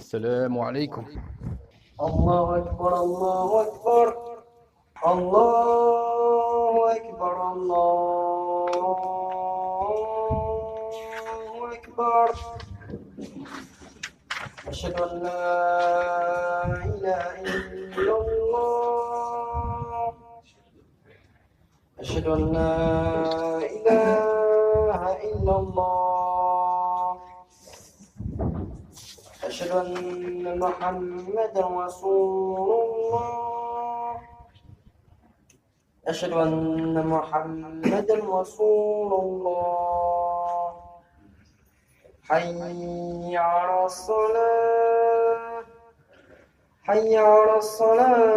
السلام عليكم. الله أكبر الله أكبر الله أكبر الله أكبر. أشهد أن لا إله إلا الله أشهد أن لا إله إلا الله أشهد أن محمدا رسول الله أشهد أن محمدا رسول الله. حي على الصلاة حي على الصلاة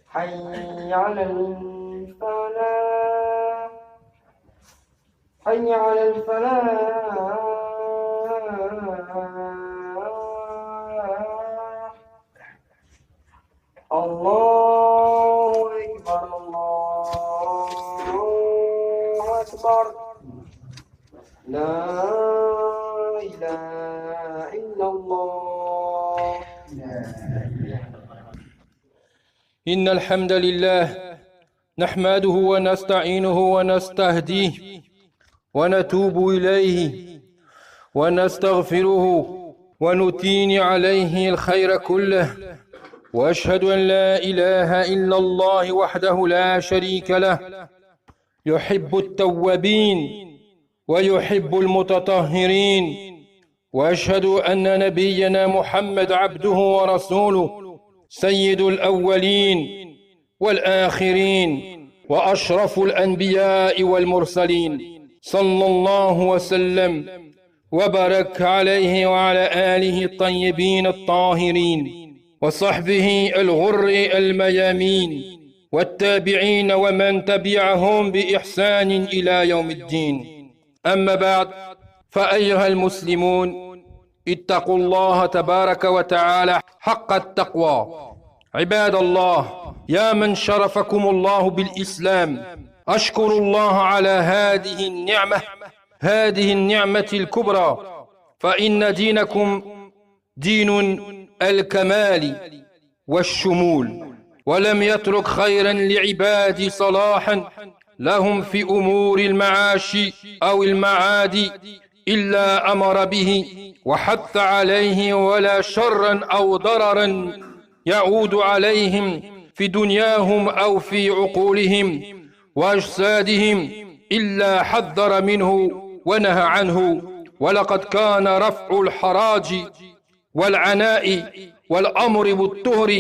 حي على الفلاح حي على الفلاح. الله أكبر الله أكبر. لا إله إلا الله. إن الحمد لله نحمده ونستعينه ونستهديه ونتوب إليه ونستغفره ونثني عليه الخير كله، وأشهد أن لا إله إلا الله وحده لا شريك له، يحب التوابين ويحب المتطهرين، وأشهد أن نبينا محمد عبده ورسوله سيد الأولين والآخرين وأشرف الأنبياء والمرسلين، صلى الله وسلم وبارك عليه وعلى آله الطيبين الطاهرين وصحبه الغر الميامين والتابعين ومن تبعهم بإحسان إلى يوم الدين. أما بعد، فأيها المسلمون، اتقوا الله تبارك وتعالى حق التقوى. عباد الله، يا من شرفكم الله بالإسلام، أشكر الله على هذه النعمة الكبرى، فإن دينكم دين الكمال والشمول، ولم يترك خيرا لعباد صلاحا لهم في أمور المعاش أو المعاد إلا أمر به وحث عليه، ولا شرا أو ضررا يعود عليهم في دنياهم أو في عقولهم وأجسادهم إلا حذر منه ونهى عنه. ولقد كان رفع الحراج والعناء والأمر بالطهر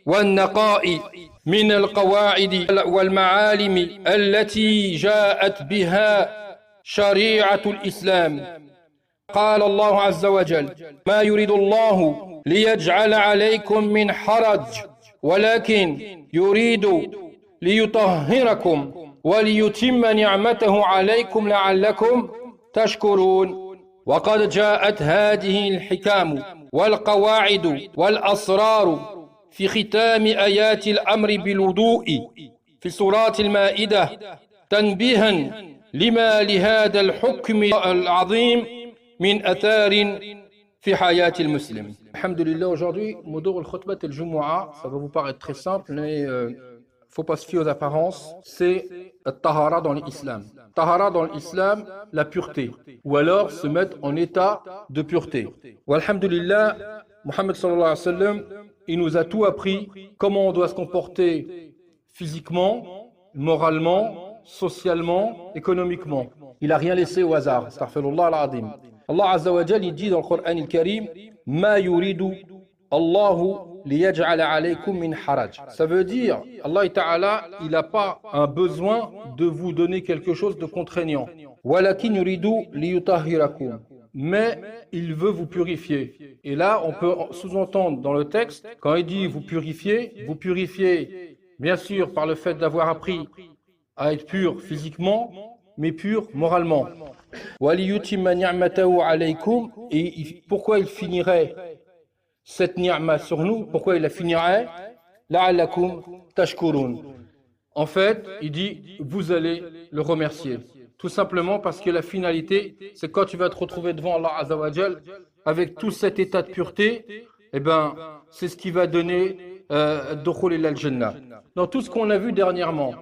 والنقاء من القواعد والمعالم التي جاءت بها شريعة الإسلام. قال الله عز وجل: ما يريد الله ليجعل عليكم من حرج ولكن يريد ليطهركم وليتم نعمته عليكم لعلكم تشكرون. وقد جاءت هذه الحكام والقواعد والأسرار في ختام آيات الأمر بالوضوء في سورة المائدة تنبيها لما لهذا الحكم العظيم من أثار في حياة المسلم. Alhamdulillah, aujourd'hui, Moudou al-Khutbat al-Jumu'ah, ça va vous paraître très simple, mais faut pas se fier aux apparences, c'est Tahara dans l'islam. Tahara dans l'islam, la pureté, ou alors se mettre en état de pureté. Walhamdulillah, Muhammad sallallahu alayhi wa sallam, il nous a tout appris, comment on doit se comporter physiquement, moralement, socialement, économiquement. Il n'a rien laissé au hasard. Astaghfirullah al-azim. Allah Azza wa Jal, il dit dans le Coran al-Karim: Ma yuridu Allahu liyaj'ala alaykum min haraj. Ça veut dire, Allah Ta'ala, il n'a pas un besoin de vous donner quelque chose de contraignant. Walakin yuridu liyutahhirakum. Mais il veut vous purifier. Et là, on peut sous-entendre dans le texte, quand il dit vous purifiez bien sûr par le fait d'avoir appris à être pur physiquement, mais pur moralement. Et pourquoi il finirait cette ni'ma sur nous? Pourquoi il la finirait? La'allakum tashkurun. En fait, il dit, vous allez le remercier. Tout simplement parce que la finalité, c'est quand tu vas te retrouver devant Allah Azza wa Jal, avec tout cet état de pureté, eh ben, c'est ce qui va donner Dukhul ila al-Jannah. Dans tout ce qu'on a vu dernièrement,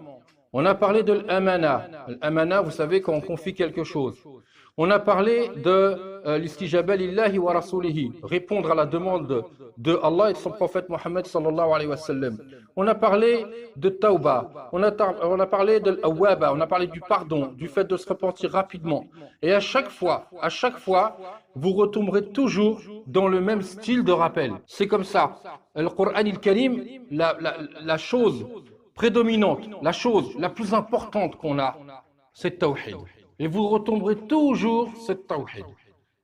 on a parlé de l'amana. L'amana, vous savez, quand on confie quelque chose. On a parlé de l'istijaba lillahi wa rasulihi, répondre à la demande de Allah et de son prophète Mohammed sallallahu alayhi wa sallam. On a parlé de tauba, on a parlé de l'awwaba, on a parlé du pardon, du fait de se repentir rapidement. Et à chaque fois, vous retomberez toujours dans le même style de rappel. C'est comme ça. Le Coran al-Karim, la chose prédominante, la chose la plus importante qu'on a, c'est le tawhid. Et vous retomberez toujours sur le tawhid.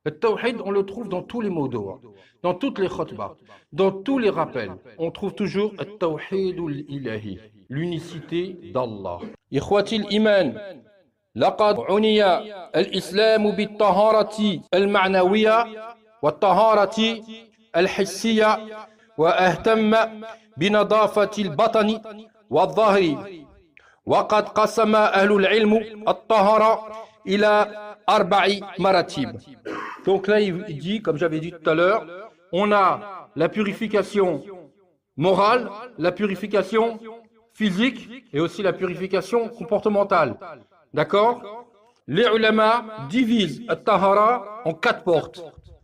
Le tawhid, on le trouve dans tous les mots d'or, dans toutes les khutbahs, dans tous les rappels. On trouve toujours le tawhid al-ilahi, l'unicité d'Allah. Ikhwati al-iman, لقد عني الإسلام بالطهارة المعنوية والطهارة الحسية واهتم بنظافة البطن والظهر وقد قسم أهل العلم الطهارة إلى 4 مراتب. Donc là il dit, comme j'avais dit tout à l'heure, on a la purification morale, la purification physique et aussi la purification comportementale. D'accord? Les ulama divisent الطهارة en 4 portes.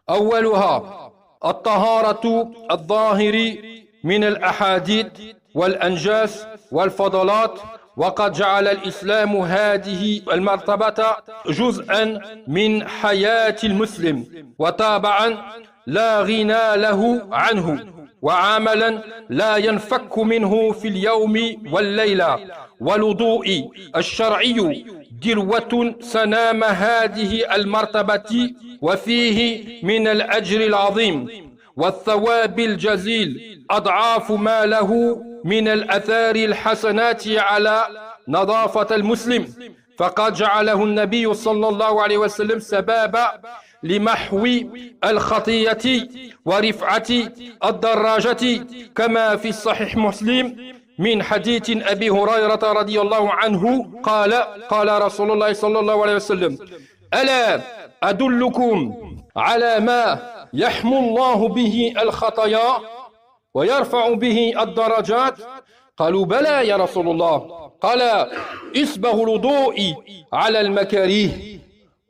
أولها الطهارة الظاهر من الأحاديث والأنجاس والفضلات وقد جعل الإسلام هذه المرتبة جزءا من حياة المسلم وتابعا لا غنى له عنه وعملا لا ينفك منه في اليوم والليلة والوضوء الشرعي ذروة سنام هذه المرتبة وفيه من الأجر العظيم والثواب الجزيل أضعاف ما له من الأثار الحسنات على نظافة المسلم فقد جعله النبي صلى الله عليه وسلم سبابا لمحو الخطية ورفعة الدراجة كما في الصحيح مسلم من حديث أبي هريرة رضي الله عنه قال رسول الله صلى الله عليه وسلم ألا أدلكم على ما يحمو الله به الخطايا ويرفع به الدرجات قالوا بلى يا رسول الله قال إسبغ الوضوء على المكاريه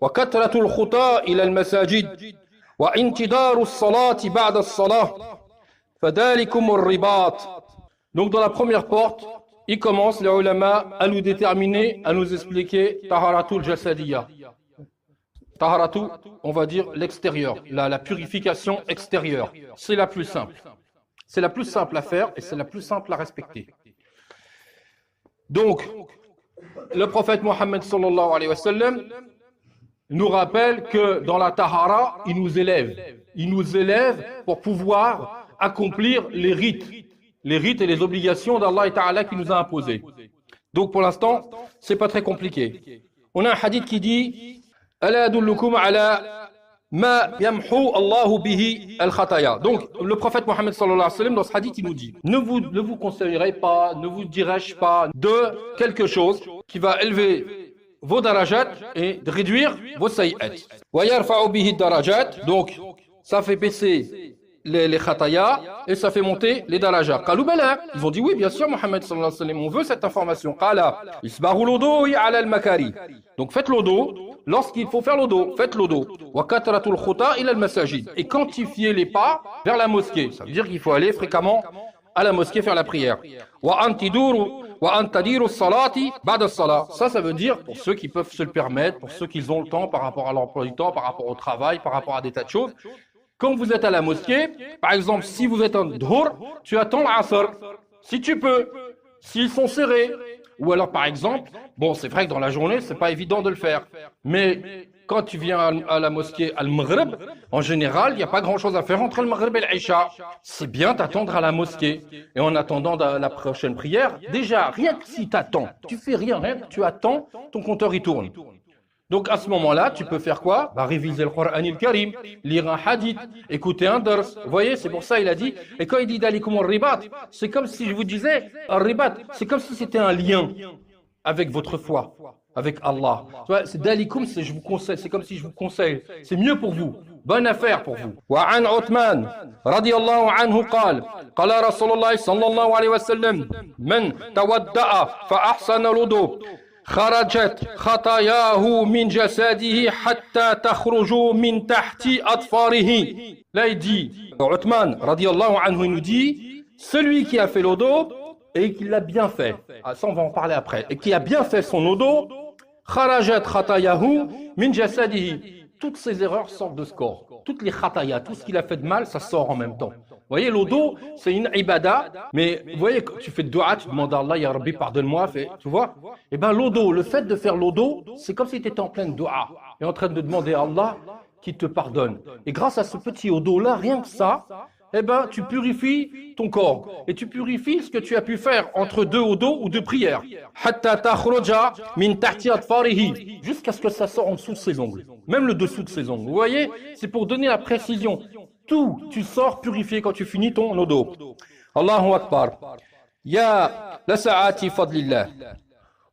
وكثرة الخطى إلى المساجد وانتظار الصلاة بعد الصلاة فذلكم الرباط. Donc dans la première porte, il commence les ulama à nous déterminer, à nous expliquer taharatul jasadiyya. Taharatu, on va dire l'extérieur, la purification extérieure. C'est la plus simple. C'est la plus simple à faire et c'est la plus simple à respecter. Donc, le prophète Mohammed sallallahu alayhi wa sallam nous rappelle que dans la tahara, il nous élève. Il nous élève pour pouvoir accomplir les rites et les obligations d'Allah Ta'ala qui nous a imposées. Donc pour l'instant, c'est pas très compliqué. On a un hadith qui dit Ala adullukum ala ma yamhu Allahu bihi al-khataya. Donc le prophète Mohammed sallallahu alayhi wa sallam dans ce hadith il nous dit ne vous conseillerez pas, ne vous dirai-je pas de quelque chose qui va élever vos darajat et de réduire vos sayyat. Wa yarfa'u bihi darajat. Donc ça fait baisser les khataya et ça fait monter les darajat. Qalu bala. Ils ont dit oui, bien sûr, Mohammed sallallahu alayhi wa sallam, on veut cette information. Qala isbahu l'udu ala al-makari. Donc faites l'udu lorsqu'il faut faire l'udu, faites l'udu. Wa kathratul khuta ila al-masajid. Et quantifiez les pas vers la mosquée. Ça veut dire qu'il faut aller fréquemment à la mosquée faire la prière. Wa antadiru salati ba'da salat. Ça veut dire pour ceux qui peuvent se le permettre, pour ceux qui ont le temps par rapport à l'emploi du temps, par rapport au travail, par rapport à des tas de choses. Quand vous êtes à la mosquée, par exemple, si vous êtes en dhuhr, tu attends l'asr. Si tu peux, s'ils sont serrés. Ou alors, par exemple, bon, c'est vrai que dans la journée, c'est pas évident de le faire. Mais quand tu viens à la mosquée al-Maghrib, en général, il n'y a pas grand-chose à faire entre le Maghrib et l'Isha. C'est bien d'attendre à la mosquée. Et en attendant la prochaine prière, déjà, rien que si tu attends, tu fais rien, tu attends, ton compteur il tourne. Donc à ce moment-là, tu peux faire quoi? Réviser le Coran al-Karim, lire un hadith, écouter un dars. Vous voyez, c'est pour ça il a dit. Et quand il dit d'alikum al-ribat, c'est comme si je vous disais, al-ribat, c'est comme si c'était un lien. avec votre foi, avec Allah. C'est dalikum, je vous conseille, c'est comme si je vous conseille, c'est mieux pour vous, bonne affaire pour vous. وعن عثمان رضي الله عنه قال رسول الله صلى الله عليه وسلم من تودأ فأحسن الوضوء خرجت خطاياه من جسده حتى تخرج من تحت أظفاره. Là il dit, Uthman radiallahu anhu, il nous dit, celui qui a fait l'odo et qui l'a bien fait, ça on va en parler après, et qui a bien fait son odo, kharajat khatayahu min jasadihi, toutes ses erreurs sortent de ce corps, toutes les khatayas, tout ce qu'il a fait de mal, ça sort en même temps. Vous voyez, l'odo, c'est une ibada, mais vous voyez, quand tu fais de dua, tu demandes à Allah, Ya Rabbi, pardonne-moi, tu vois. Et bien l'odo, le fait de faire l'odo, c'est comme si tu étais en pleine dua, et en train de demander à Allah qui te pardonne. Et grâce à ce petit odo-là, rien que ça, eh ben, tu purifies ton corps. Et tu purifies ce que tu as pu faire entre deux odos ou deux prières. Hatta takhruja min tahti atfarihi, jusqu'à ce que ça sorte en dessous de ses ongles. Même le dessous de ses ongles. Vous voyez, c'est pour donner la précision. Tout, tu sors purifié quand tu finis ton odo. Allahu Akbar. Ya la sa'ati fadlillah.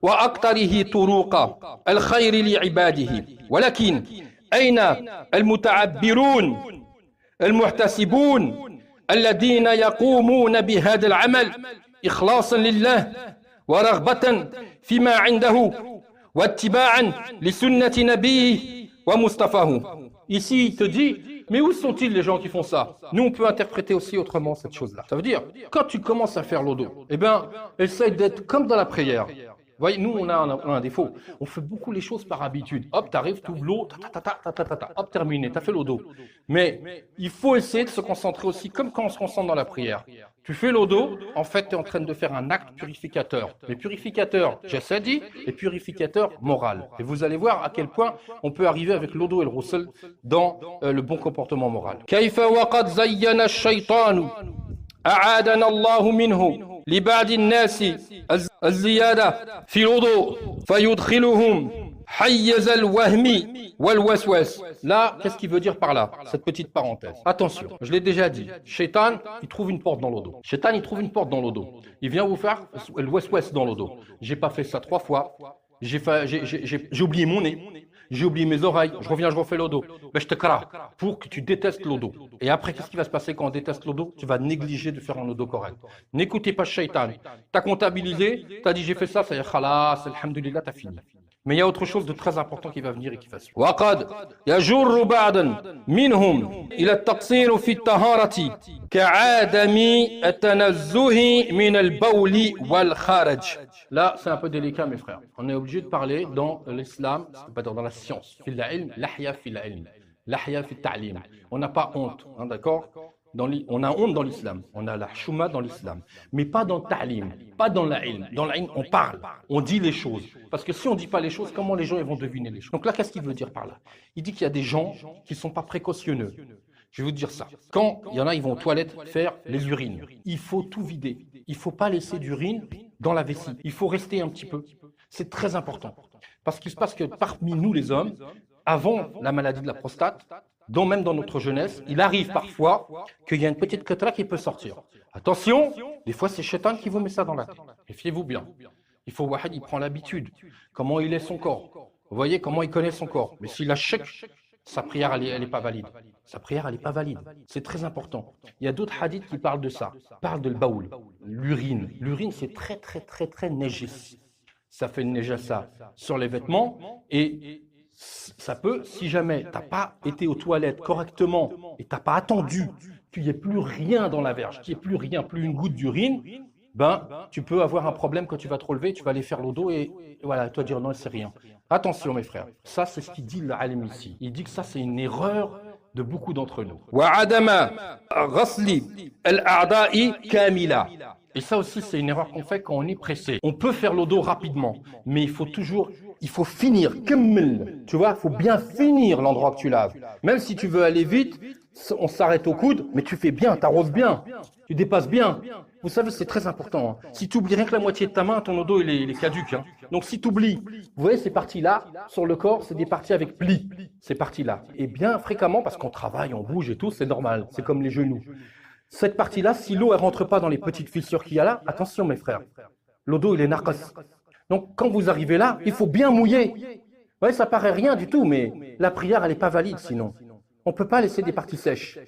Wa aktarihi turuqa al-khayri li'ibadihi. Walakin, ayna al-muta'abbirun المحتسبون الذين يقومون بهذا العمل إخلاصا لله ورغبة فيما عنده واتباعا لسنة نبيه ومصطفاه. Ici, il te dit, mais où sont-ils les gens qui font ça? Nous, on peut interpréter aussi autrement cette chose-là. Ça veut dire, quand tu commences à faire l'odo, eh bien, essaye d'être comme dans la prière. Vous voyez, nous, on a un défaut. On fait beaucoup les choses par habitude. Hop, t'arrives, t'ouvres l'eau, hop, terminé, t'as fait l'odo. Mais il faut essayer de se concentrer aussi, comme quand on se concentre dans la prière. Tu fais l'odo, en fait, tu es en train de faire un acte purificateur. Mais purificateur, j'ai dit, et purificateur moral. Et vous allez voir à quel point on peut arriver avec l'odo et le roussel dans le bon comportement moral. Kayfa waqad zayyana ash-shaytanu a'adana Allahu minhu. لبعض الناس الزيادة في الوضوء فيدخلهم حيز الوهم والوسواس. Là, qu'est-ce qu'il veut dire par là, cette petite parenthèse? Attention, je l'ai déjà dit, Shaitan, il trouve une porte dans l'odo. Shaitan, il trouve une porte dans l'odo. Il vient vous faire le waswas dans l'odo. J'ai pas fait ça 3 fois, j'ai oublié mon nez. J'ai oublié mes oreilles, je reviens, je refais l'odo. Ben, je te crains pour que tu détestes l'odo. Et après, qu'est-ce qui va se passer quand on déteste l'odo? Tu vas négliger de faire un odo correct. N'écoutez pas Shaitan. T'as comptabilisé, t'as dit j'ai fait ça, ça y est, khalas, alhamdulillah, t'as fini. Mais il y a autre chose de très important qui va venir et qui va suivre. وقد يجر بعضا منهم إلى التقصير في الطهارة كعدم التنزه من البول والخارج. Là, c'est un peu délicat, mes frères. On est obligé de parler dans l'islam, pas dans la science. Fil ilm, lahya fil ilm, lahya fil ta'lim. On n'a pas honte, hein, d'accord? On a honte dans l'islam, on a la chouma dans l'islam, mais pas dans le ta'lim, pas dans la ilm. Dans la ilm, on parle, on dit les choses. Parce que si on ne dit pas les choses, comment les gens ils vont deviner les choses? Donc là, qu'est-ce qu'il veut dire par là? Il dit qu'il y a des gens qui ne sont pas précautionneux. Je vais vous dire ça. Quand il y en a, ils vont aux toilettes faire les urines. Il faut tout vider. Il ne faut pas laisser d'urine dans la vessie. Il faut rester un petit peu. C'est très important. Parce qu'il se passe que parmi nous, les hommes, avant la maladie de la prostate, même dans notre jeunesse, il arrive parfois qu'il y a une petite quetra qui peut sortir. Attention, des fois c'est Shaitan qui vous met ça dans la tête. Et fiez-vous bien. Il faut Wahid, il prend l'habitude. Comment il est son corps. Vous voyez comment il connaît son corps. Mais s'il a chèque, sa prière, elle n'est pas valide. Sa prière, elle n'est pas valide. C'est très important. Il y a d'autres hadiths qui parlent de ça. Parlent de l'baoul, l'urine. L'urine, c'est très, très, très, très néjis. Ça fait une néjassa sur les vêtements et ça peut, si jamais tu n'as pas été aux toilettes correctement et tu n'as pas attendu qu'il n'y ait plus rien dans la verge, qu'il n'y ait plus rien, plus une goutte d'urine, ben, tu peux avoir un problème quand tu vas te relever, tu vas aller faire l'odo et voilà, toi dire non, c'est rien. Attention mes frères, ça c'est ce qu'il dit l'alim ici. Il dit que ça c'est une erreur de beaucoup d'entre nous. Et ça aussi c'est une erreur qu'on fait quand on est pressé. On peut faire l'odo rapidement, mais il faut finir, tu vois, il faut bien finir l'endroit que tu laves. Même si tu veux aller vite, on s'arrête au coude, mais tu fais bien, tu arroses bien, tu dépasses bien. Vous savez, c'est très important. Hein. Si tu oublies rien que la moitié de ta main, ton odo il est caduque. Hein. Donc si tu oublies, vous voyez ces parties-là, sur le corps, c'est des parties avec plis, ces parties-là. Et bien fréquemment, parce qu'on travaille, on bouge et tout, c'est normal, c'est comme les genoux. Cette partie-là, si l'eau ne rentre pas dans les petites fissures qu'il y a là, attention mes frères, l'odo il est narcos. Donc, quand vous arrivez là, il faut bien mouiller. Vous voyez, ça paraît rien du tout, mais la prière, elle n'est pas valide sinon. On ne peut pas laisser des parties sèches.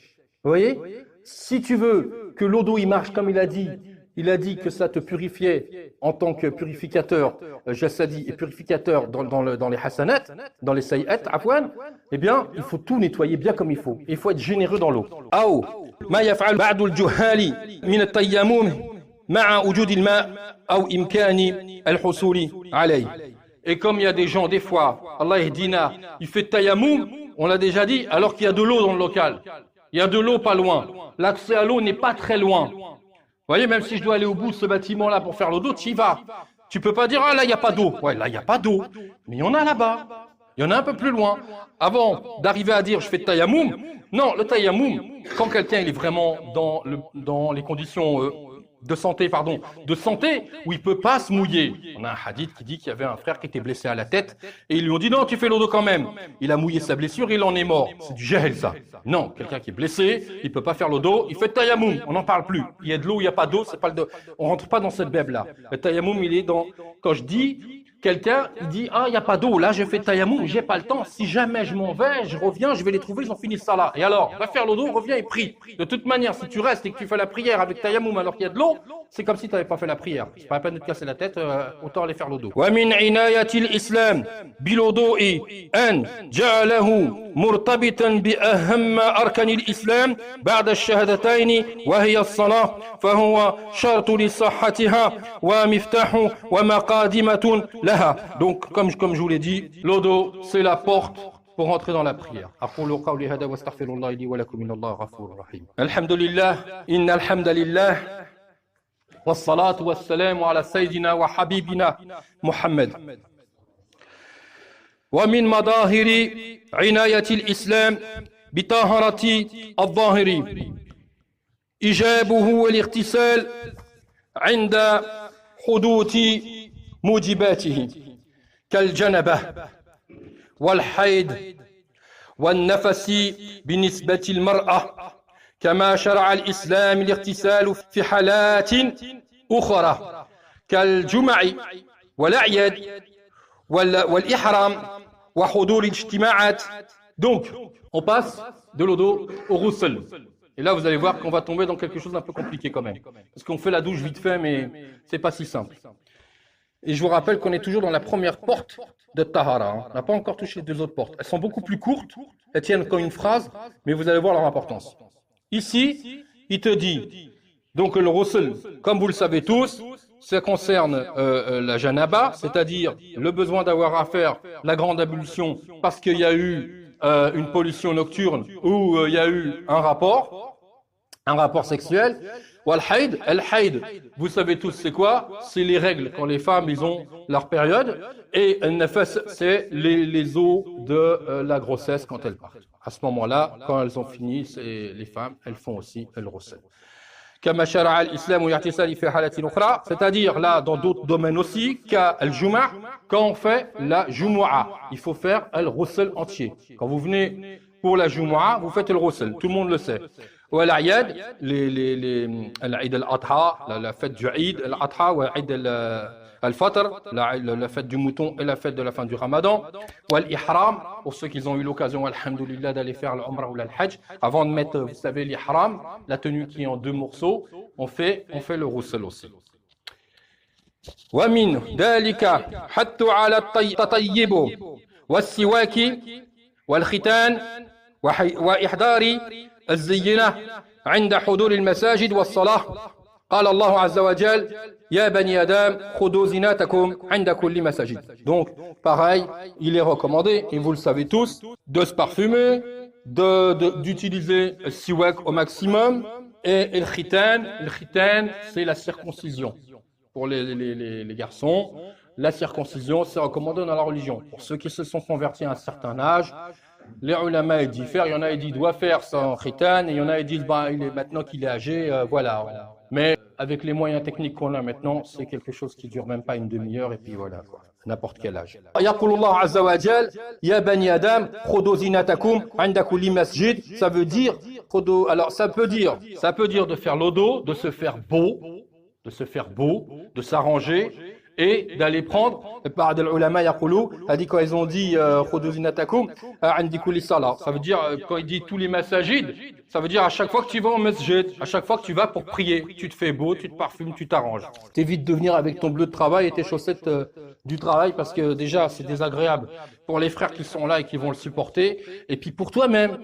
Vous voyez? Si tu veux que l'eau d'eau il marche comme il a dit que ça te purifiait en tant que purificateur, jassadi et purificateur dans les hasanat, dans les sayyat, afwan, eh bien, il faut tout nettoyer bien comme il faut. Il faut être généreux dans l'eau. Aou, ma yaf'al ba'du al-juhali min at-tayammum ma'a wujud al-ma' aw imkani al-husuli alayh. Et comme il y a des gens, des fois, Allah yahdina, il fait tayammum, on l'a déjà dit, alors qu'il y a de l'eau dans le local. Il y a de l'eau pas loin. L'accès à l'eau n'est pas très loin. Vous voyez, même si je dois aller au bout de ce bâtiment-là pour faire l'eau d'eau, tu y vas. Tu peux pas dire, ah là, il n'y a pas d'eau. Ouais, là, il n'y a pas d'eau. Mais il y en a là-bas. Il y en a un peu plus loin. Avant d'arriver à dire, je fais tayammum. Non, le tayammum, quand quelqu'un il est vraiment dans les conditions de santé, où il ne peut pas se mouiller. On a un hadith qui dit qu'il y avait un frère qui était blessé à la tête et ils lui ont dit non, tu fais l'eau d'eau quand même. Il a mouillé sa blessure et il en est mort. C'est du jahl ça. Non, quelqu'un qui est blessé, il ne peut pas faire l'eau d'eau, il fait tayammum, on n'en parle plus. Il y a de l'eau, il n'y a pas d'eau, on ne rentre pas dans cette bèbe-là. Le tayammum, il est dans, quand je dis, quelqu'un, il dit, ah, il n'y a pas d'eau, là, je fais tayammum, j'ai pas le temps. Si jamais je m'en vais, je reviens, je vais les trouver, ils ont fini ça là. Et alors, va faire l'eau d'eau, reviens et prie. De toute manière, si tu restes et que tu fais la prière avec tayammum alors qu'il y a de l'eau, c'est comme si tu n'avais pas fait la prière. C'est pas la peine de te casser la tête, autant aller faire l'eau d'eau. ومن عناية الإسلام بالوضوء أن جعله مرتبطا بأهم أركان الإسلام بعد الشهادتين وهي الصلاة فهو شرط لصحتها ومفتاح ومقادمة لها. Donc, comme je vous l'ai dit, l'eau d'eau, c'est la porte pour entrer dans la prière. أقول قولي هذا واستغفر الله لي ولكم إن الله غفور رحيم. الحمد لله إن الحمد لله والصلاة والسلام على سيدنا وحبيبنا محمد. ومن مظاهر عناية الإسلام بطهارة الظاهر إيجابه والاغتسال عند حدوث موجباته كالجنبة والحيض والنفس بالنسبة للمرأة كما شرع الإسلام الاغتسال في حالات أخرى كالجمع والأعياد والإحرام وحضور الاجتماعات. Donc, on passe de l'eau d'eau au roussel. Et là, vous allez voir qu'on va tomber dans quelque chose d'un peu compliqué quand même. Parce qu'on fait la douche vite fait, mais c'est pas si simple. Et je vous rappelle qu'on est toujours dans la première porte de Tahara. On n'a pas encore touché les deux autres portes. Elles sont beaucoup plus courtes, elles tiennent comme une phrase, mais vous allez voir leur importance. Ici, il te dit, donc le roussel, comme vous le savez tous, ça concerne la janaba, c'est-à-dire le besoin d'avoir à faire la grande ablution parce qu'il y a eu une pollution nocturne ou il y a eu un rapport sexuel. Ou al-hayd, vous savez tous c'est quoi? C'est les règles quand les femmes ils ont leur période, et al-nafas c'est les eaux de la grossesse quand elles partent. À ce moment-là, quand elles ont fini, les femmes, elles font aussi le roussel. C'est-à-dire là dans d'autres domaines aussi, qu'al-juma', quand on fait la jumu'a, il faut faire le roussel entier. Quand vous venez pour la jumu'a, vous faites le roussel, tout le monde le sait. Ou al-ayad, l'Aïd al-Adha, la fête du Aïd al-Adha, ou l'Aïd al-Fatr, la fête du mouton et la fête de la fin du Ramadan. Ou al-Ihram, pour ceux qui ont eu l'occasion, alhamdoulilah, d'aller faire l'Umrah ou l'Hajj. Avant de mettre, vous savez, l'Ihram, la tenue qui est en deux morceaux, on fait le roussel aussi. ومن ذلك حث على التطيب والسواك والختان وإحضار الزينة عند حضور المساجد والصلاة. قال الله عز وجل يا بني آدم خذوا زينتكم عند كل مسجد. Donc pareil, il est recommandé, et vous le savez tous, de se parfumer, d'utiliser le siwak au maximum, et le khitan. Le khitan, c'est la circoncision. Pour les garçons, la circoncision, c'est recommandé dans la religion. Pour ceux qui se sont convertis à un certain âge, les ulama ils diffèrent. Il y en a qui disent il doit faire son khitan, et il y en a qui disent maintenant qu'il est âgé, voilà. Mais avec les moyens techniques qu'on a maintenant, c'est quelque chose qui dure même pas une demi-heure, et puis voilà, quoi. N'importe quel âge. يقول الله عز وجل يا بني آدم خذوا زينتكم عند كل مسجد. Ça veut dire alors ça peut dire de faire l'odo, de se faire beau, de s'arranger, et d'aller prendre, بعض العلماء يقولوا, a dit quand ils ont dit خذوا زينتكم عند كل صلاة, ça veut dire quand il dit tous les masajids, ça veut dire à chaque fois que tu vas au masjid, à chaque fois que tu vas pour prier, tu te fais beau, tu te parfumes, tu t'arranges. T'évites de venir avec ton bleu de travail et tes chaussettes du travail parce que déjà c'est désagréable pour les frères qui sont là et qui vont le supporter, et puis pour toi-même,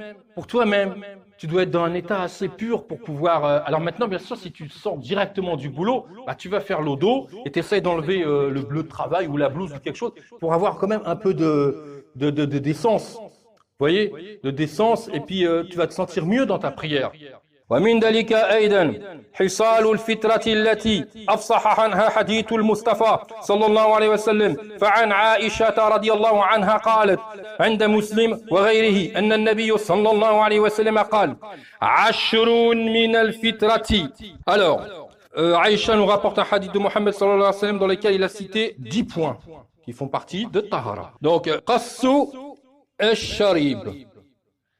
tu dois être dans un état assez pur pour pouvoir... alors maintenant, bien sûr, si tu sors directement du boulot, bah, tu vas faire l'odo et tu essaies d'enlever le bleu de travail ou la blouse ou quelque chose pour avoir quand même un peu de décence. Vous voyez, de décence, et puis tu vas te sentir mieux dans ta prière. ومن ذلك أيضا حصال الفترة التي أفصح عنها حديث المصطفى صلى الله عليه وسلم فعن عائشة رضي الله عنها قالت عند مسلم وغيره أن النبي صلى الله عليه وسلم قال 10 من الفترة. Alors, Aïcha nous rapporte un hadith de Mohammed sallallahu alayhi wa sallam dans lequel il a cité 10 points qui font partie de Tahara. Donc, qassu al-sharib,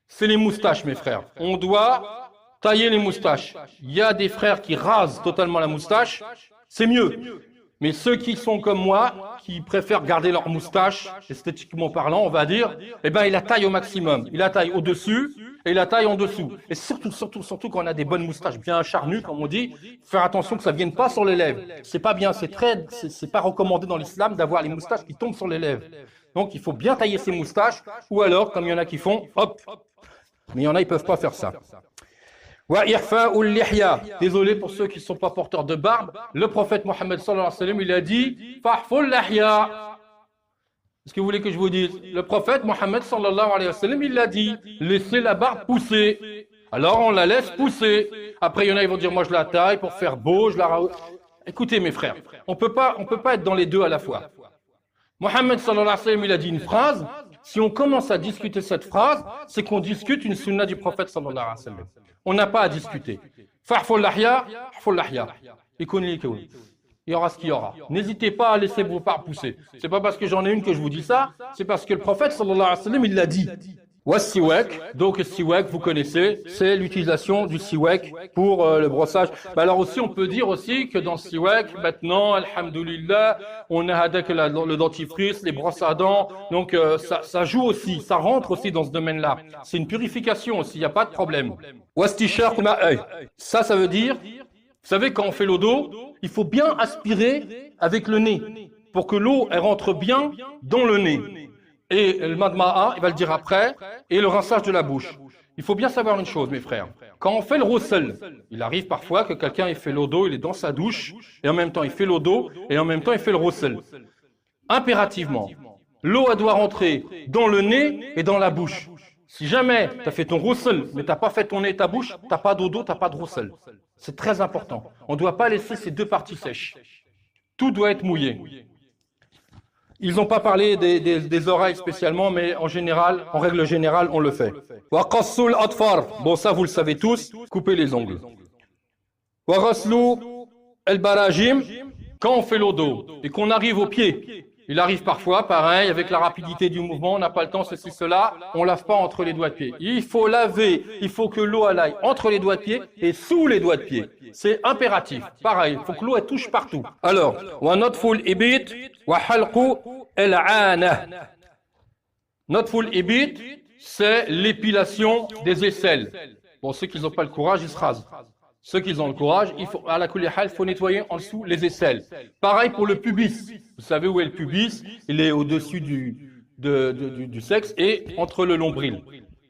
c'est les moustaches, mes frères. On doit tailler les moustaches. Il y a des frères qui rasent totalement la moustache, c'est mieux. Mais ceux qui sont comme moi, qui préfèrent garder leur moustache, esthétiquement parlant, on va dire, eh ben, il la taille au maximum. Il la taille au-dessus et il la taille en dessous. Et surtout quand on a des bonnes moustaches bien charnues, comme on dit, faire attention que ça ne vienne pas sur les lèvres. C'est pas bien, c'est pas recommandé dans l'islam d'avoir les moustaches qui tombent sur les lèvres. Donc, il faut bien tailler ses moustaches, ou alors, comme il y en a qui font, hop. Mais il y en a, ils ne peuvent pas faire ça. Désolé pour ceux qui ne sont pas porteurs de barbe. Le prophète Mohammed sallallahu alayhi wa sallam, il a dit Fahful lahya. Est-ce que vous voulez que je vous dise? Le prophète Mohammed sallallahu alayhi wa sallam, il a dit laissez la barbe pousser. Alors on la laisse pousser. Après il y en a, ils vont dire moi je la taille pour faire beau, je la... Écoutez mes frères, on peut pas être dans les deux à la fois. Mohammed sallallahu alayhi wa sallam, il a dit une phrase. Si on commence à discuter cette phrase, c'est qu'on discute une sunna du prophète sallallahu alayhi wa sallam. On n'a pas à discuter. Fa'ful lahya, fa'ful lahya. Il y aura ce qu'il y aura. N'hésitez pas à laisser vos parts pousser. C'est pas parce que j'en ai une que je vous dis ça, c'est parce que le prophète sallallahu alayhi wa sallam, il l'a dit. Wassiwak, donc le siwak, vous connaissez, c'est l'utilisation du siwak pour le brossage. Bah alors aussi, on peut dire aussi que dans le siwak, maintenant, alhamdoulilah, on a avec le dentifrice, les brosses à dents, donc ça joue aussi, ça rentre aussi dans ce domaine-là. C'est une purification aussi, il n'y a pas de problème. Wastishaq ma'ay, ça veut dire, vous savez, quand on fait l'eau d'eau, il faut bien aspirer avec le nez, pour que l'eau, elle rentre bien dans le nez. Et le madma'a, il va le dire après, et le rinçage de la bouche. Il faut bien savoir une chose, mes frères. Quand on fait le roussel, il arrive parfois que quelqu'un il fait l'eau d'eau, il est dans sa douche, et en même temps il fait l'eau d'eau, et en même temps il fait le roussel. Impérativement, l'eau elle doit rentrer dans le nez et dans la bouche. Si jamais tu as fait ton roussel, mais tu n'as pas fait ton nez et ta bouche, tu n'as pas d'eau d'eau, tu n'as pas de roussel. C'est très important. On ne doit pas laisser ces deux parties sèches. Tout doit être mouillé. Ils n'ont pas parlé des oreilles spécialement, mais en général, en règle générale, on le fait. Wa qassul atfar. Bon, ça vous le savez tous, couper les ongles. Wa ghaslu al-barajim. Quand on fait l'eau d'eau et qu'on arrive au pied, il arrive parfois, pareil, avec la rapidité du mouvement, on n'a pas le temps, ceci, cela, on lave pas entre les doigts de pied. Il faut laver, il faut que l'eau aille entre les doigts de pied et sous les doigts de pied. C'est impératif. Pareil, il faut que l'eau elle touche partout. Alors, wa natful ibit wa halqu al-aana. Natful ibit, c'est l'épilation des aisselles. Bon, ceux qui n'ont pas le courage, ils se rasent. Ceux qui ont le courage, il faut, à la kulli hal, il faut nettoyer en dessous les aisselles. Pareil pour le pubis. Vous savez où est le pubis? Il est au-dessus du sexe et entre le nombril.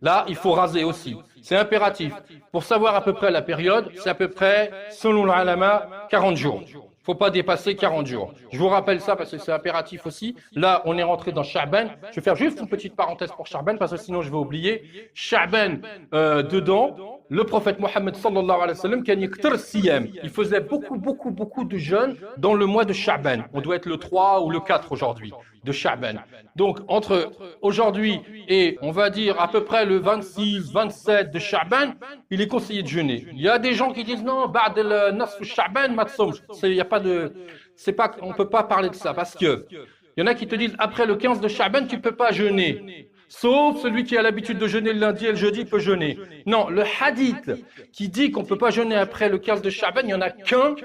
Là, il faut raser aussi. C'est impératif. Pour savoir à peu près la période, c'est à peu près, selon l'ulama, 40 jours. Il ne faut pas dépasser 40 jours. Je vous rappelle ça parce que c'est impératif aussi. Là, on est rentré dans Sha'ban. Je vais faire juste une petite parenthèse pour Sha'ban parce que sinon je vais oublier. Sha'ban, dedans, le prophète Mohammed sallallahu alayhi wa sallam, il faisait beaucoup de jeûnes dans le mois de Sha'ban. On doit être le 3 ou le 4 aujourd'hui de Sha'ban. Donc, entre aujourd'hui et, on va dire, à peu près le 26, 27 de Sha'ban, il est conseillé de jeûner. Il y a des gens qui disent non, ba'd al-nasf Sha'ban, matsum. Il y a pas de, c'est pas, on peut pas parler de ça parce que il y en a qui te disent après le 15 de Sha'ban, tu peux pas jeûner. Sauf celui qui a l'habitude de jeûner le lundi et le jeudi peut jeûner. Non, le hadith qui dit qu'on peut pas jeûner après le 15 de Sha'ban, il y en a qu'un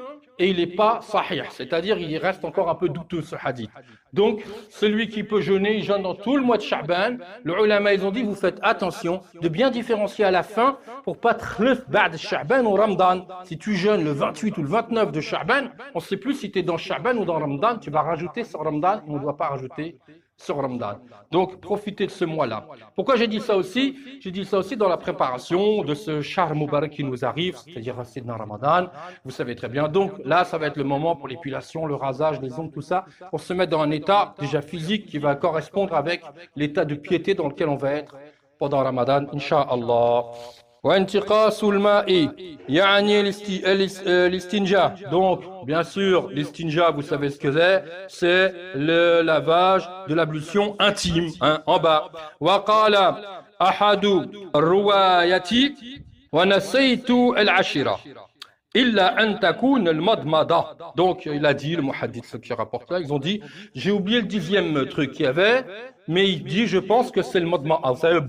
et il n'est pas sahih, c'est-à-dire il reste encore un peu douteux ce hadith. Donc, celui qui peut jeûner, il jeûne dans tout le mois de Sha'ban. Les ulama, ils ont dit, vous faites attention de bien différencier à la fin pour pas tchlef ba'd Sha'ban ou Ramadan. Si tu jeûnes le 28 ou le 29 de Sha'ban, on ne sait plus si tu es dans Sha'ban ou dans Ramadan, tu vas rajouter sur Ramadan et on ne doit pas rajouter sur Ramadan. Donc, profitez de ce mois-là. Pourquoi j'ai dit ça aussi? J'ai dit ça aussi dans la préparation de ce Shahr Mubarak qui nous arrive, c'est-à-dire Sidna Ramadan. Vous savez très bien. Donc, là, ça va être le moment pour l'épilation, le rasage, les ongles, tout ça, pour se mettre dans un état déjà physique qui va correspondre avec l'état de piété dans lequel on va être pendant Ramadan, Inch'Allah. وانتقاص الماء يعني الاستنجاء. Donc, bien sûr, l'estinja, vous savez ce que c'est le lavage de l'ablution intime, hein, en bas. وقال أحد الرواية ونسيت العشرة إلا أن تكون المضمضة. Donc, il a dit, le muhaddith, ceux qui rapportent là, ils ont dit, j'ai oublié le 10e truc qu'il y avait, mais il dit, je pense que c'est le madma'a. Ça veut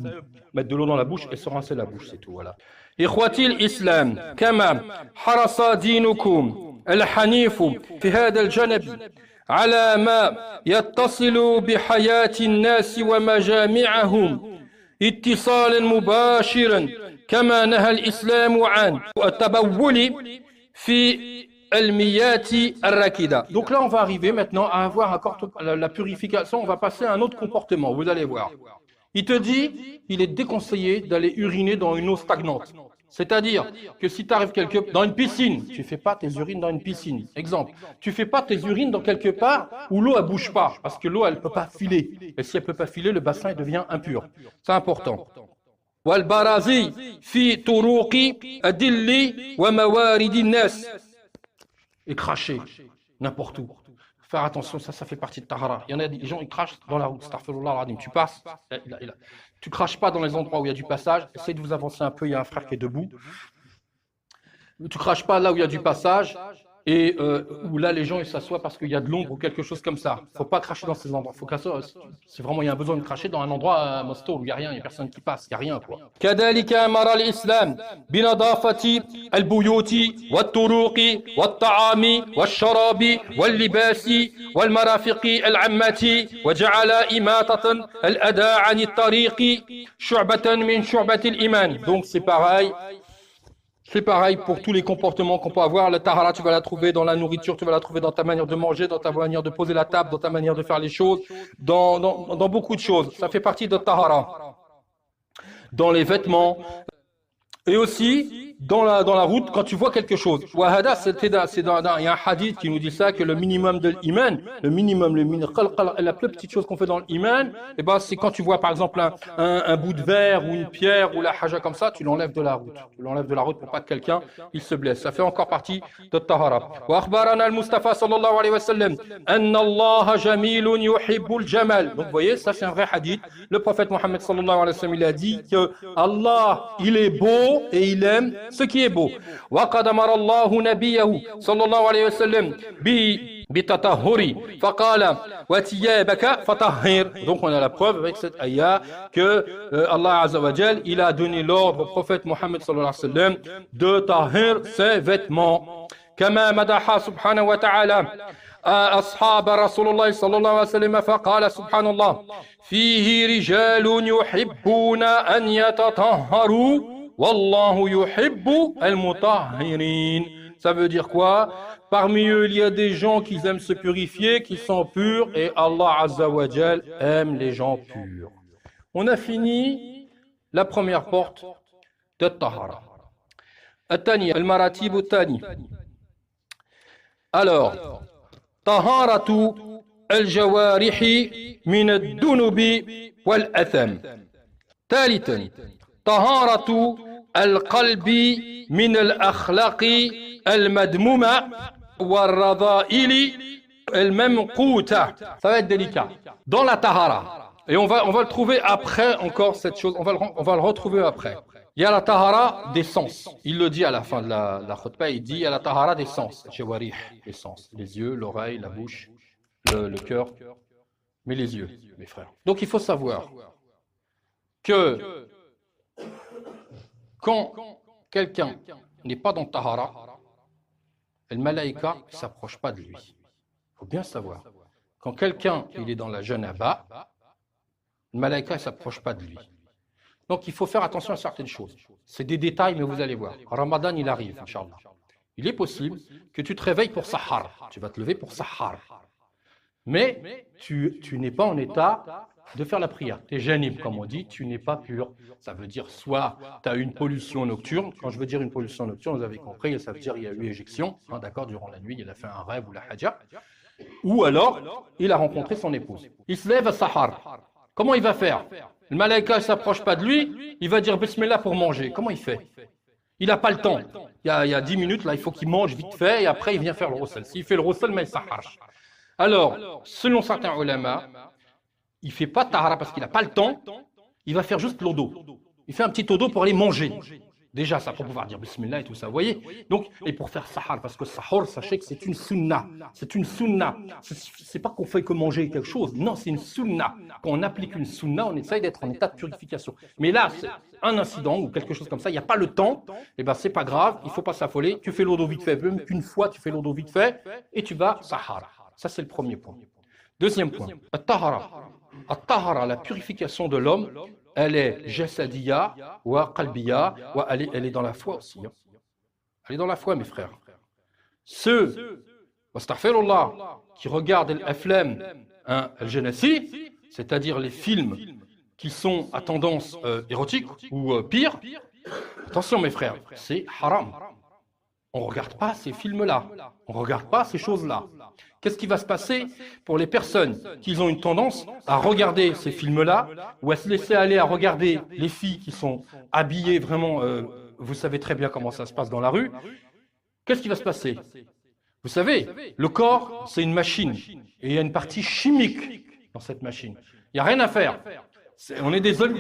mettre de l'eau dans la bouche et se rincer la bouche, c'est tout, voilà. إخوتي الإسلام كما حرص دينكم الحنيف في هذا الجانب على ما يتصل بحياة الناس ومجامعهم اتصالا مباشرا كما نهى الإسلام عن التبول في المياه الراكدة. Donc là, on va arriver maintenant à avoir la purification. On va passer à un autre comportement, vous allez voir. Il te dit, il est déconseillé d'aller uriner dans une eau stagnante. C'est-à-dire que si tu arrives dans une piscine, tu ne fais pas tes urines dans une piscine. Exemple, tu ne fais pas tes urines dans quelque part où l'eau ne bouge pas, parce que l'eau, elle ne peut pas filer. Et si elle ne peut pas filer, le bassin il devient impur. C'est important. والبرازي في طرق الدل وموارد الناس. Et cracher n'importe où. Faire attention, ça fait partie de tahara. Il y en a des gens, ils crachent dans la route. Astaghfirullah, tu passes, tu craches pas dans les endroits où il y a du passage. Essaye de vous avancer un peu, il y a un frère qui est debout. Tu craches pas là où il y a du passage et où là les gens ils s'assoient parce qu'il y a de l'ombre ou quelque chose comme ça. Faut pas cracher dans ces endroits. C'est vraiment, il y a un besoin de cracher dans un endroit mosto où il y a rien, il y a personne qui passe, il y a rien quoi. كذلك أمر الإسلام بنظافة البيوت والطرق والطعام والشراب واللباس والمرافق العامة وجعل إماطة الأذى عن الطريق شعبة من شعبة الإيمان. Donc c'est pareil. C'est pareil pour tous les comportements qu'on peut avoir. La tahara, tu vas la trouver dans la nourriture, tu vas la trouver dans ta manière de manger, dans ta manière de poser la table, dans ta manière de faire les choses, dans beaucoup de choses. Ça fait partie de tahara. Dans les vêtements. Et aussi, dans la route, quand tu vois quelque chose. Wahada, il y a un hadith qui nous dit ça, que le minimum de l'iman, la plus petite chose qu'on fait dans l'iman, eh ben, c'est quand tu vois par exemple un bout de verre ou une pierre ou la haja comme ça, tu l'enlèves de la route. Tu l'enlèves de la route pour pas que quelqu'un il se blesse. Ça fait encore partie de tahara. Wa akhbarana al-Mustafa sallallahu alayhi wa sallam, anna Allah jamilun yuhibbul jamal. Donc vous voyez, ça c'est un vrai hadith. Le prophète Mohammed sallallahu alayhi wa sallam, il a dit que Allah, il est beau et il aime ce qui est beau. وقد أمر الله نبيه صلى الله عليه وسلم بتطهر فقال وثيابك فطهر. Donc on a la preuve avec cette ayah que Allah Azza wa Jal il a donné l'ordre au prophète Mohammed sallallahu alayhi wa sallam de tahir ses vêtements. كما مدح سبحانه وتعالى أصحاب رسول الله صلى الله عليه وسلم فقال سبحان الله فيه رجال يحبون أن يتطهروا Wallahu yuhibbu al-mutahhirin. Ça veut dire quoi? Parmi eux, il y a des gens qui aiment se purifier, qui sont purs, et Allah Azza wa Jal aime les gens purs. On a fini la première porte de Tahara. At-Tani, al-Maratib al-Tani. Alors, Taharatu al-Jawarihi min al-Dunubi wal-Atham. ثالثا طهارة القلب من الأخلاق المذمومة والرذائل الممقوتة. Ça va être délicat. Dans la tahara, et on va le trouver après encore cette chose, on va le retrouver après. Il y a la tahara des sens. Il le dit à la fin de la khutbah, il dit il y a la tahara des sens. Jawarih, les sens, les yeux, l'oreille, la bouche, le cœur, mais les yeux, mes frères. Donc il faut savoir que quand quelqu'un n'est pas dans tahara, le malaïka ne s'approche pas de lui. Il faut bien savoir. Quand quelqu'un il est dans la janaba, le malaïka ne s'approche pas de lui. Donc il faut faire attention à certaines choses. C'est des détails, mais vous allez voir. Ramadan, il arrive, Inch'Allah. Il est possible que tu te réveilles pour Sahar. Tu vas te lever pour Sahar. Mais tu n'es pas en état de faire la prière. Tu es janib, comme on dit, tu n'es pas pur. Ça veut dire soit tu as une pollution nocturne. Quand je veux dire une pollution nocturne, vous avez compris, ça veut dire qu'il y a eu éjection. Hein, d'accord, durant la nuit, il a fait un rêve ou la haja. Ou alors, il a rencontré son épouse. Il se lève à Sahar. Comment il va faire? Le malaïka ne s'approche pas de lui, il va dire Bismillah pour manger. Comment il fait? Il n'a pas le temps. Il y a 10 minutes, là, il faut qu'il mange vite fait et après il vient faire le roussel. S'il fait le roussel, mais il s'arrache. Alors, selon certains ulama, il ne fait pas tahara parce qu'il n'a pas le temps, il va faire juste l'odo. Il fait un petit odo pour aller manger. Déjà, ça pour pouvoir dire Bismillah et tout ça, vous voyez? Donc, et pour faire sahar, parce que sahar, sachez que c'est une sunna. C'est une sunna. C'est pas qu'on fait que manger quelque chose. Non, c'est une sunna. Quand on applique une sunna, on essaye d'être en état de purification. Mais là, c'est un incident ou quelque chose comme ça, il n'y a pas le temps, et ben c'est pas grave, il ne faut pas s'affoler. Tu fais l'odo vite fait, même qu'une fois, tu fais l'odo vite fait, et tu vas sahar. Ça, c'est le premier point. Deuxième point, at-tahara. At-tahara, la purification de l'homme, elle est jasadiya ou qalbiya, ou elle est dans la foi aussi. Hein. Elle est dans la foi, mes frères. Ceux, astaghfirullah, qui regardent l'aflam, al-janasi, c'est-à-dire les films qui sont à tendance érotique ou pire, attention mes frères, c'est haram. On ne regarde pas ces films-là, on ne regarde pas ces choses-là. Qu'est-ce qui va se passer pour les personnes qui ont une tendance à regarder ces films-là ou à se laisser aller à regarder les filles qui sont habillées vraiment, vous savez très bien comment ça se passe dans la rue. Qu'est-ce qui va se passer? Vous savez, le corps, c'est une machine et il y a une partie chimique dans cette machine. Il n'y a rien à faire. On est des hommes.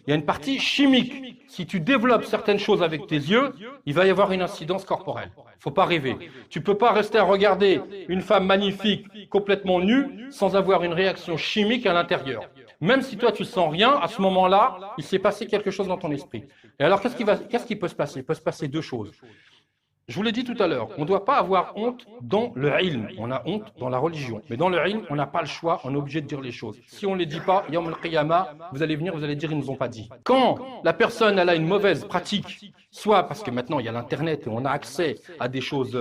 Il y a une partie chimique. Si tu développes certaines choses avec tes yeux, il va y avoir une incidence corporelle. Il ne faut pas rêver. Tu ne peux pas rester à regarder une femme magnifique, complètement nue, sans avoir une réaction chimique à l'intérieur. Même si toi, tu ne sens rien, à ce moment-là, il s'est passé quelque chose dans ton esprit. Et alors, qu'est-ce qui peut se passer? Il peut se passer deux choses. Je vous l'ai dit tout à l'heure, on ne doit pas avoir honte dans le ilm, on a honte dans la religion. Mais dans le ilm, on n'a pas le choix, on est obligé de dire les choses. Si on ne les dit pas, Yawm al-Qiyamah, vous allez venir, vous allez dire ils ne nous ont pas dit. Quand la personne elle a une mauvaise pratique, soit parce que maintenant il y a l'internet et on a accès à des choses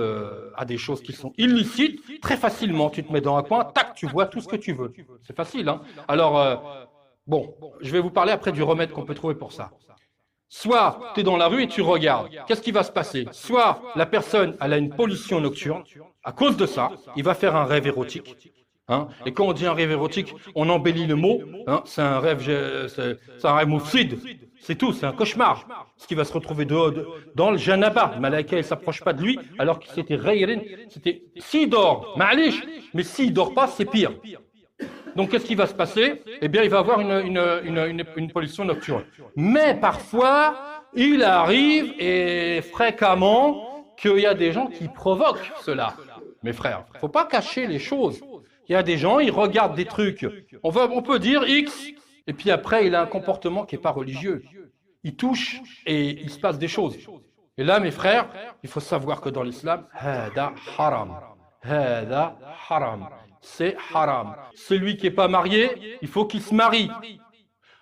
qui sont illicites, très facilement tu te mets dans un coin, tac, tu vois tout ce que tu veux. C'est facile, hein. Alors, bon, je vais vous parler après du remède qu'on peut trouver pour ça. Soit tu es dans la rue et tu regardes. Qu'est-ce qui va se passer? Soit la personne elle a une pollution nocturne. À cause de ça, il va faire un rêve érotique. Hein? Et quand on dit un rêve érotique, on embellit le mot. Hein? C'est un rêve moufsid. C'est tout, c'est un cauchemar. Ce qui va se retrouver dans le janaba. Le malaïka ne s'approche pas de lui alors que c'était rayrin. C'était s'il dort, ma'alish, mais s'il ne dort pas, c'est pire. Donc, qu'est-ce qui va se passer? Eh bien, il va avoir une pollution nocturne. Mais parfois, il arrive, et fréquemment, qu'il y a des gens qui provoquent cela. Mes frères, il ne faut pas cacher les choses. Il y a des gens, ils regardent des trucs. On peut dire X, et puis après, il a un comportement qui n'est pas religieux. Il touche, et il se passe des choses. Et là, mes frères, il faut savoir que dans l'islam, hada haram. Hada haram. C'est haram. Celui qui n'est pas marié, il faut qu'il se marie.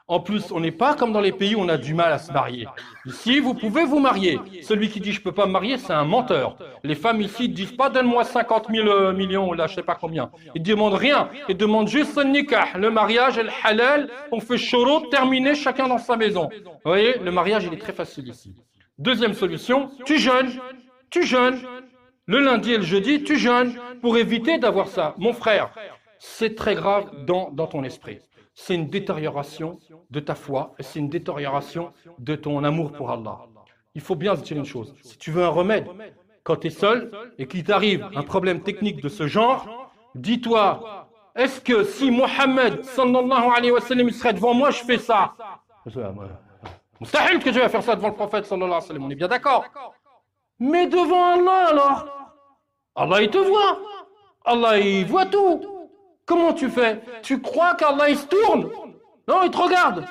En plus, on n'est pas comme dans les pays où on a du mal à se marier. Ici, vous pouvez vous marier. Celui qui dit « je ne peux pas me marier », c'est un menteur. Les femmes ici ne disent pas « donne-moi 50 000 millions » ou là, je ne sais pas combien. Ils ne demandent rien. Ils demandent juste le nikah, le mariage, le halal. On fait shurut, terminé, chacun dans sa maison. Vous voyez, le mariage, il est très facile ici. Deuxième solution, tu jeûnes. Le lundi et le jeudi, tu jeûnes pour éviter d'avoir ça. Mon frère, c'est très grave dans ton esprit. C'est une détérioration de ta foi et c'est une détérioration de ton amour pour Allah. Il faut bien se dire une chose. Si tu veux un remède, quand tu es seul et qu'il t'arrive un problème technique de ce genre, dis-toi, est-ce que si Mohammed sallallahu alayhi wa sallam il serait devant moi, je fais ça? Mustahil que je vais faire ça devant le prophète sallallahu alayhi wa sallam, on est bien d'accord? Mais devant Allah alors, Allah il te voit, Allah il voit tout. Comment tu fais? Tu crois qu'Allah il se tourne? Non, il te regarde.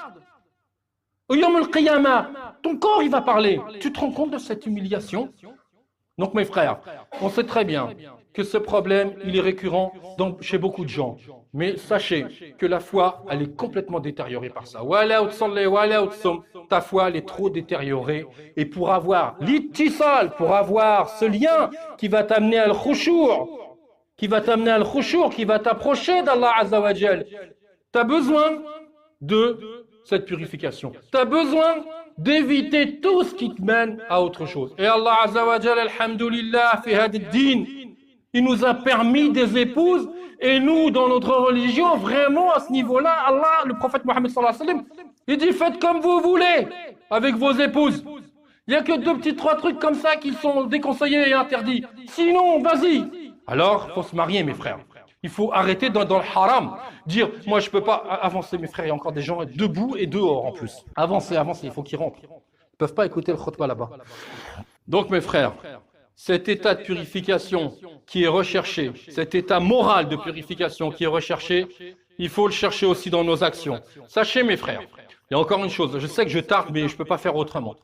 Au Yawm al-Qiyamah, ton corps il va parler. Tu te rends compte de cette humiliation? Donc mes frères, on sait très bien que ce problème, il est récurrent chez beaucoup de gens. Mais sachez que la foi, elle est complètement détériorée par ça. Ta foi, elle est trop détériorée. Et pour avoir l'ittisal, pour avoir ce lien qui va t'amener à l'khushu', qui va t'amener à l'khushu', qui va t'approcher d'Allah Azza wa Jal, tu as besoin de cette purification. Tu as besoin d'éviter tout ce qui te mène à autre chose. Et Allah Azza wa Jal, alhamdulillah, fi had ad-din, il nous a permis des épouses, et nous, dans notre religion, vraiment à ce niveau-là, Allah, le prophète Mohammed sallallahu alayhi wa sallam, il dit faites comme vous voulez avec vos épouses. Il n'y a que trois trucs comme ça qui sont déconseillés et interdits. Sinon, vas-y. Alors, il faut se marier, mes frères. Il faut arrêter dans le haram. Dire, moi je ne peux pas avancer, mes frères, il y a encore des gens debout et dehors en plus. Avancez, il faut qu'ils rentrent. Ils ne peuvent pas écouter le khutbah là-bas. Donc, mes frères, cet état de purification qui est recherché, cet état moral de purification qui est recherché, il faut le chercher aussi dans nos actions. Sachez, mes frères, il y a encore une chose, je sais que je tarde, mais je ne peux pas faire autrement.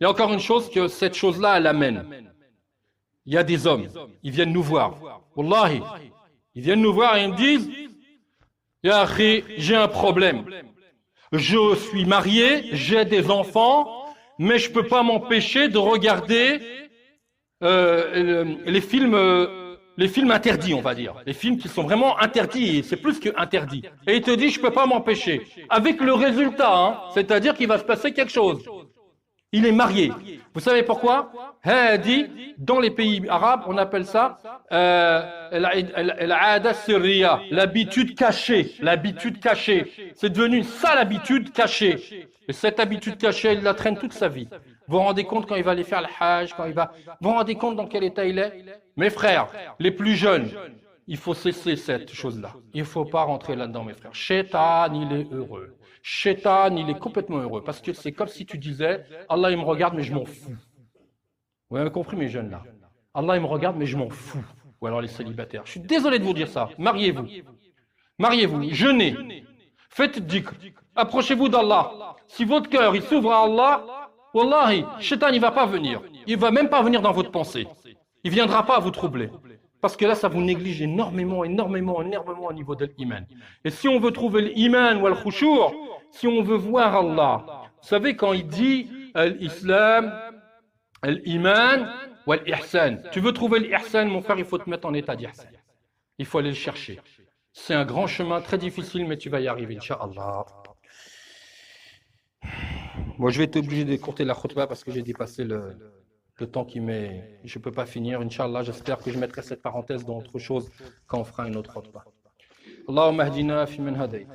Il y a encore une chose que cette chose-là, elle amène. Il y a des hommes, ils viennent nous voir. Wallahi, ils viennent nous voir et ils me disent, Ya akhi, j'ai un problème. Je suis marié, j'ai des enfants, mais je ne peux pas m'empêcher de regarder les films interdits, on va dire. Les films qui sont vraiment interdits, c'est plus que interdit. Et il te dit, je ne peux pas m'empêcher. Avec le résultat, hein, c'est-à-dire qu'il va se passer quelque chose. Il est marié. Vous savez pourquoi? Hadi, dans les pays arabes, on appelle ça l'habitude cachée. L'habitude cachée. C'est devenu une sale habitude cachée. Et cette habitude cachée, il la traîne toute sa vie. Vous vous rendez compte quand il va aller faire le hajj, vous vous rendez compte dans quel état il est? Mes frères, les plus jeunes, il faut cesser cette chose-là. Il ne faut pas rentrer là-dedans, mes frères. Shaitan, il est heureux. Shaitan, il est complètement heureux. Parce que c'est comme si tu disais, Allah, il me regarde, mais je m'en fous. Vous avez compris, mes jeunes, là? Allah, il me regarde, mais je m'en fous. Ou alors les célibataires. Je suis désolé de vous dire ça. Mariez-vous. Mariez-vous. Jeûnez. Faites dhikr. Approchez-vous d'Allah. Si votre cœur, il s'ouvre à Allah, wallahi, Shaitan, il ne va pas venir. Il ne va même pas venir dans votre pensée. Il ne viendra pas vous troubler. Parce que là, ça vous néglige énormément au niveau de l'iman. Et si on veut trouver l'iman ou al-khushu', si on veut voir Allah, vous savez, quand il dit l'islam, l'iman ou l'ihsan, tu veux trouver l'ihsan, mon frère, il faut te mettre en état d'ihsan. Il faut aller le chercher. C'est un grand chemin, très difficile, mais tu vas y arriver, Inch'Allah. Moi, je vais être obligé d'écourter la khutbah parce que j'ai dépassé le temps qui m'est... Je ne peux pas finir, Inch'Allah. J'espère que je mettrai cette parenthèse dans autre chose quand on fera une autre khutbah. Allahumma ahdina fi man hadayt,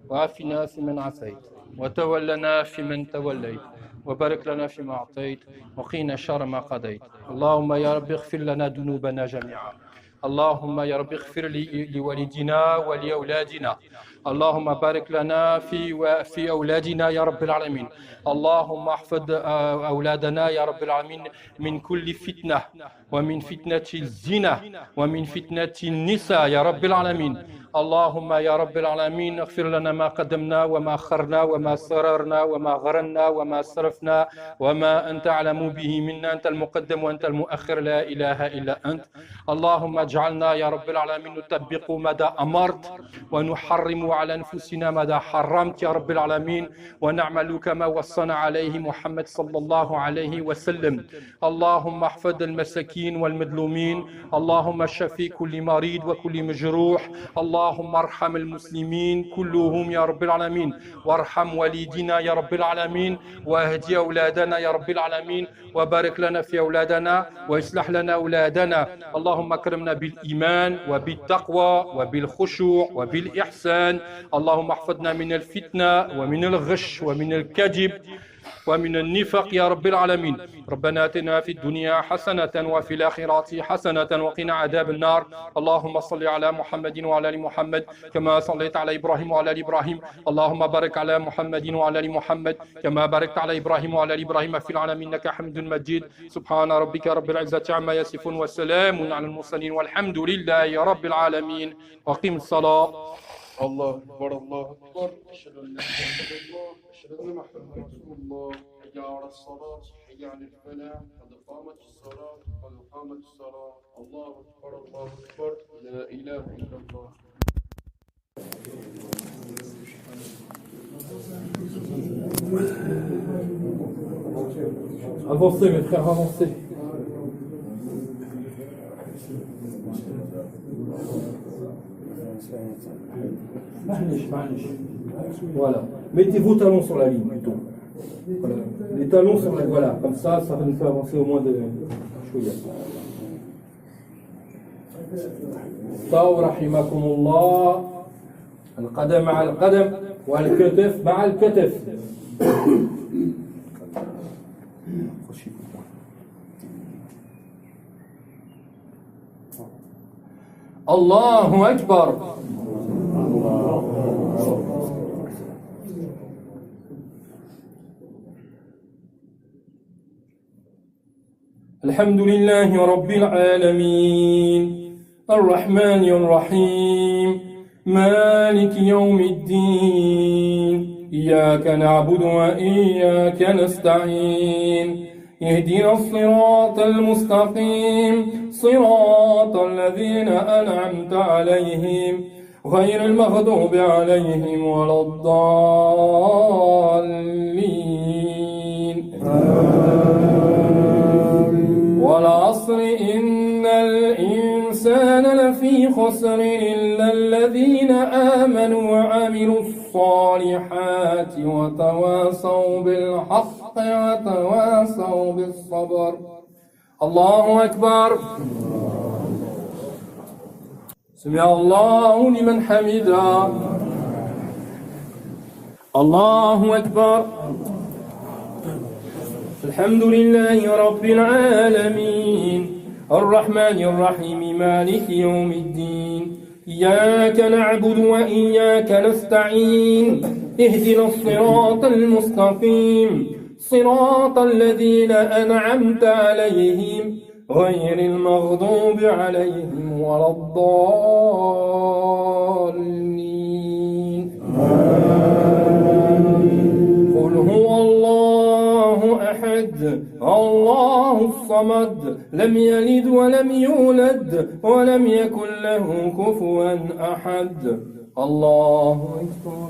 wa afina fi man afayt, wa tawallana fi man tawallayt, wa barik lana fi ma a'tayt, wa qina sharra ma qadayt. Allahumma ya rabbi ighfir lana dunubana jami'a. اللهم يا رب اغفر لوالدنا ولأولادنا اللهم بارك لنا في أولادنا يا رب العالمين اللهم احفظ أولادنا يا رب العالمين من كل فتنة ومن فتنة الزنا ومن فتنة النساء يا رب العالمين اللهم يا رب العالمين اغفر لنا ما قدمنا وما أخرنا وما سررنا وما غرنا وما سرفنا وما أنت أعلم به منا أنت المقدم وأنت المؤخر لا إله إلا أنت اللهم اجعلنا يا رب العالمين نطبق مدى أمرت ونحرم على أنفسنا مدى حرمت يا رب العالمين ونعمل كما وصانا عليه محمد صلى الله عليه وسلم اللهم احفظ المساكين والمظلومين اللهم اشف كل مريض وكل مجروح اللهم ارحم المسلمين كلهم يا رب العالمين وارحم والدينا يا رب العالمين واهدي أولادنا يا رب العالمين وبارك لنا في أولادنا وإصلح لنا أولادنا اللهم اكرمنا بالإيمان وبالتقوى وبالخشوع وبالإحسان اللهم احفظنا من الفتنة ومن الغش ومن الكذب ومن النفاق يا رب العالمين ربنا آتنا في الدنيا حسنة وفي الآخرة حسنة وقنا عذاب النار اللهم صل على محمد وعلى آل محمد كما صليت على إبراهيم وعلى آل إبراهيم اللهم بارك على محمد وعلى آل محمد كما باركت على إبراهيم وعلى آل إبراهيم في العالمين إنك حميد مجيد سبحان ربك رب العزة عما يصفون وسلام على المرسلين والحمد لله رب العالمين وقم الصلاة الله أكبر الله أكبر أشهد أن لا إله إلا الله أشهد أن محمدا رسول الله حي على الصلاة حي على الفلاح قد قامت الصلاة قد قامت الصلاة الله أكبر الله أكبر لا إله إلا الله. Avancez mes frères, avancez. Voilà. Mettez vos talons sur la ligne plutôt. Voilà. Les talons sur la... Voilà, comme ça va nous faire avancer au moins de... طاو رحمكم الله. القدم مع القدم والكتف مع الكتف. الله أكبر. الحمد لله رب العالمين الرحمن الرحيم مالك يوم الدين إياك نعبد وإياك نستعين اهدنا الصراط المستقيم صراط الذين أنعمت عليهم غير المغضوب عليهم ولا الضالين. والعصر إن الإنسان لفي خسر إلا الذين آمنوا وعملوا الصالحات وتواصوا بالحق وتواصوا بالصبر. الله أكبر. سمع الله لمن حمده. الله أكبر. الحمد لله رب العالمين الرحمن الرحيم مالك يوم الدين إياك نعبد وإياك نستعين اهدنا الصراط المستقيم صراط الذين أنعمت عليهم غير المغضوب عليهم ولا الضالين. قل هو الله أحد الله الصمد لم يلد ولم يولد ولم يكن له كفوا أحد. الله أكبر.